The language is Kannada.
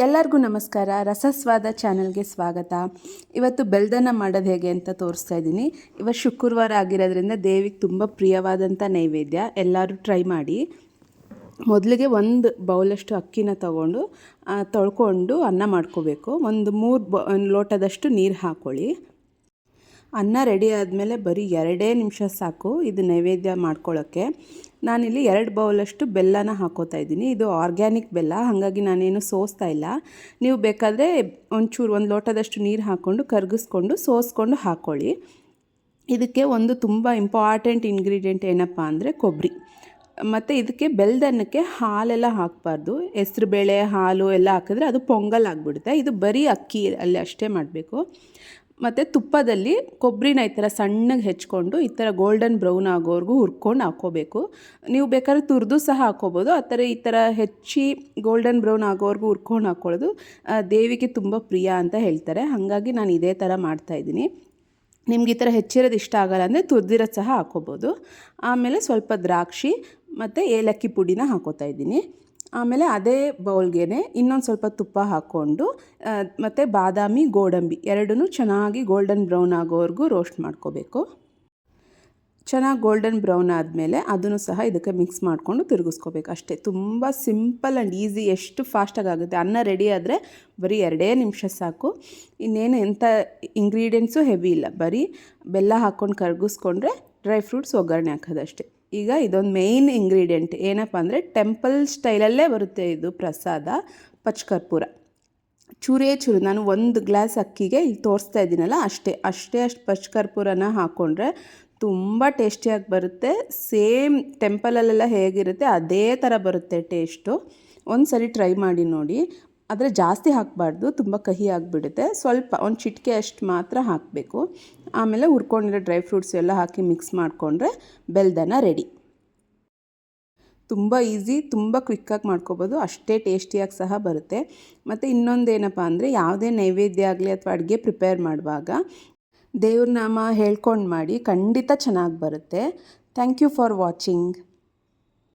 ಎಲ್ಲರಿಗೂ ನಮಸ್ಕಾರ. ರಸಸ್ವಾದ ಚಾನಲ್ಗೆ ಸ್ವಾಗತ. ಇವತ್ತು ಬೆಲ್ದನ್ನ ಮಾಡೋದು ಹೇಗೆ ಅಂತ ತೋರಿಸ್ತಾ ಇದ್ದೀನಿ. ಇವತ್ತು ಶುಕ್ರವಾರ ಆಗಿರೋದ್ರಿಂದ ದೇವಿಗೆ ತುಂಬ ಪ್ರಿಯವಾದಂಥ ನೈವೇದ್ಯ. ಎಲ್ಲರೂ ಟ್ರೈ ಮಾಡಿ. ಮೊದಲಿಗೆ ಒಂದು ಬೌಲಷ್ಟು ಅಕ್ಕಿನ ತಗೊಂಡು ತೊಳ್ಕೊಂಡು ಅನ್ನ ಮಾಡ್ಕೋಬೇಕು. ಒಂದು 3 ಲೋಟದಷ್ಟು ನೀರು ಹಾಕ್ಕೊಳ್ಳಿ. ಅನ್ನ ರೆಡಿ ಆದಮೇಲೆ ಬರೀ 2 ನಿಮಿಷ ಸಾಕು ಇದು ನೈವೇದ್ಯ ಮಾಡ್ಕೊಳ್ಳೋಕ್ಕೆ. ನಾನಿಲ್ಲಿ 2 ಬೌಲಷ್ಟು ಬೆಲ್ಲನ ಹಾಕೋತಾ ಇದ್ದೀನಿ. ಇದು ಆರ್ಗ್ಯಾನಿಕ್ ಬೆಲ್ಲ, ಹಾಗಾಗಿ ನಾನೇನು ಸೋಸ್ತಾ ಇಲ್ಲ. ನೀವು ಬೇಕಾದರೆ ಒಂಚೂರು 1 ಲೋಟದಷ್ಟು ನೀರು ಹಾಕ್ಕೊಂಡು ಕರಗಿಸ್ಕೊಂಡು ಸೋಸ್ಕೊಂಡು ಹಾಕ್ಕೊಳ್ಳಿ. ಇದಕ್ಕೆ ಒಂದು ತುಂಬ ಇಂಪಾರ್ಟೆಂಟ್ ಇಂಗ್ರೀಡಿಯೆಂಟ್ ಏನಪ್ಪ ಅಂದರೆ ಕೊಬ್ಬರಿ. ಮತ್ತು ಇದಕ್ಕೆ ಬೆಲ್ಲದನ್ನಕ್ಕೆ ಹಾಲೆಲ್ಲ ಹಾಕಬಾರ್ದು. ಹೆಸ್ರುಬೇಳೆ ಹಾಲು ಎಲ್ಲ ಹಾಕಿದ್ರೆ ಅದು ಪೊಂಗಲ್ ಆಗಿಬಿಡುತ್ತೆ. ಇದು ಬರೀ ಅಕ್ಕಿ ಅಲ್ಲಿ ಅಷ್ಟೇ ಮಾಡಬೇಕು. ಮತ್ತು ತುಪ್ಪದಲ್ಲಿ ಕೊಬ್ಬರಿನ ಈ ಥರ ಸಣ್ಣಗೆ ಹೆಚ್ಕೊಂಡು ಈ ಥರ ಗೋಲ್ಡನ್ ಬ್ರೌನ್ ಆಗೋವರೆಗೂ ಹುರ್ಕೊಂಡು ಹಾಕ್ಕೋಬೇಕು. ನೀವು ಬೇಕಾದ್ರೆ ತುರಿದು ಸಹ ಹಾಕ್ಕೋಬೋದು. ಈ ಥರ ಹೆಚ್ಚಿ ಗೋಲ್ಡನ್ ಬ್ರೌನ್ ಆಗೋವರೆಗೂ ಹುರ್ಕೊಂಡು ಹಾಕ್ಕೊಳ್ಳೋದು ದೇವಿಗೆ ತುಂಬ ಪ್ರಿಯ ಅಂತ ಹೇಳ್ತಾರೆ. ಹಾಗಾಗಿ ನಾನು ಇದೇ ಥರ ಮಾಡ್ತಾಯಿದ್ದೀನಿ. ನಿಮ್ಗೆ ಈ ಥರ ಹೆಚ್ಚಿರೋದು ಇಷ್ಟ ಆಗಲ್ಲ ಅಂದರೆ ತುರಿದಿರೋದು ಸಹ ಹಾಕ್ಕೋಬೋದು. ಆಮೇಲೆ ಸ್ವಲ್ಪ ದ್ರಾಕ್ಷಿ ಮತ್ತು ಏಲಕ್ಕಿ ಪುಡಿನ ಹಾಕ್ಕೋತಾ ಇದ್ದೀನಿ. ಆಮೇಲೆ ಅದೇ ಬೌಲ್ಗೆ ಇನ್ನೊಂದು ಸ್ವಲ್ಪ ತುಪ್ಪ ಹಾಕ್ಕೊಂಡು ಮತ್ತು ಬಾದಾಮಿ ಗೋಡಂಬಿ ಎರಡೂ ಚೆನ್ನಾಗಿ ಗೋಲ್ಡನ್ ಬ್ರೌನ್ ಆಗೋವರೆಗೂ ರೋಸ್ಟ್ ಮಾಡ್ಕೋಬೇಕು. ಚೆನ್ನಾಗಿ ಗೋಲ್ಡನ್ ಬ್ರೌನ್ ಆದಮೇಲೆ ಅದನ್ನು ಸಹ ಇದಕ್ಕೆ ಮಿಕ್ಸ್ ಮಾಡಿಕೊಂಡು ತಿರುಗಿಸ್ಕೋಬೇಕು. ಅಷ್ಟೇ, ತುಂಬ ಸಿಂಪಲ್ ಆ್ಯಂಡ್ ಈಸಿ. ಎಷ್ಟು ಫಾಸ್ಟಾಗಿ ಆಗುತ್ತೆ. ಅನ್ನ ರೆಡಿ ಆದರೆ ಬರೀ 2 ನಿಮಿಷ ಸಾಕು. ಇನ್ನೇನು ಎಂಥ ಇಂಗ್ರೀಡಿಯೆಂಟ್ಸು ಹೆವಿ ಇಲ್ಲ. ಬರೀ ಬೆಲ್ಲ ಹಾಕ್ಕೊಂಡು ಕರಗಿಸ್ಕೊಂಡ್ರೆ ಡ್ರೈ ಫ್ರೂಟ್ಸ್ ಒಗ್ಗರಣೆ ಹಾಕೋದಷ್ಟೇ. ಈಗ ಇದೊಂದು ಮೇಯ್ನ್ ಇಂಗ್ರೀಡಿಯೆಂಟ್ ಏನಪ್ಪ ಅಂದರೆ ಟೆಂಪಲ್ ಸ್ಟೈಲಲ್ಲೇ ಬರುತ್ತೆ ಇದು ಪ್ರಸಾದ, ಪಚ್ಕರ್ಪೂರ. ಚೂರೇ ಚೂರು, ನಾನು 1 ಗ್ಲಾಸ್ ಅಕ್ಕಿಗೆ ಇಲ್ಲಿ ತೋರಿಸ್ತಾ ಇದ್ದೀನಲ್ಲ ಅಷ್ಟು ಪಚ್ಕರ್ಪೂರನ ಹಾಕ್ಕೊಂಡ್ರೆ ತುಂಬ ಟೇಸ್ಟಿಯಾಗಿ ಬರುತ್ತೆ. ಸೇಮ್ ಟೆಂಪಲಲ್ಲೆಲ್ಲ ಹೇಗಿರುತ್ತೆ ಅದೇ ಥರ ಬರುತ್ತೆ ಟೇಸ್ಟು. ಒಂದು ಸರಿ ಟ್ರೈ ಮಾಡಿ ನೋಡಿ. ಆದರೆ ಜಾಸ್ತಿ ಹಾಕಬಾರ್ದು, ತುಂಬ ಕಹಿ ಆಗಿಬಿಡುತ್ತೆ. ಸ್ವಲ್ಪ ಒಂದು ಚಿಟಿಕೆ ಅಷ್ಟು ಮಾತ್ರ ಹಾಕಬೇಕು. ಆಮೇಲೆ ಹುರ್ಕೊಂಡಿರೋ ಡ್ರೈ ಫ್ರೂಟ್ಸ್ ಎಲ್ಲ ಹಾಕಿ ಮಿಕ್ಸ್ ಮಾಡಿಕೊಂಡ್ರೆ ಬೆಲ್ದನ ರೆಡಿ. ತುಂಬ ಈಸಿ, ತುಂಬ ಕ್ವಿಕ್ಕಾಗಿ ಮಾಡ್ಕೋಬೋದು. ಅಷ್ಟೇ ಟೇಸ್ಟಿಯಾಗಿ ಸಹ ಬರುತ್ತೆ. ಮತ್ತು ಇನ್ನೊಂದೇನಪ್ಪ ಅಂದರೆ ಯಾವುದೇ ನೈವೇದ್ಯ ಆಗಲಿ ಅಥವಾ ಅಡುಗೆ ಪ್ರಿಪೇರ್ ಮಾಡುವಾಗ ದೇವ್ರ ನಾಮ ಹೇಳ್ಕೊಂಡು ಮಾಡಿ, ಖಂಡಿತ ಚೆನ್ನಾಗಿ ಬರುತ್ತೆ. Thank you for watching.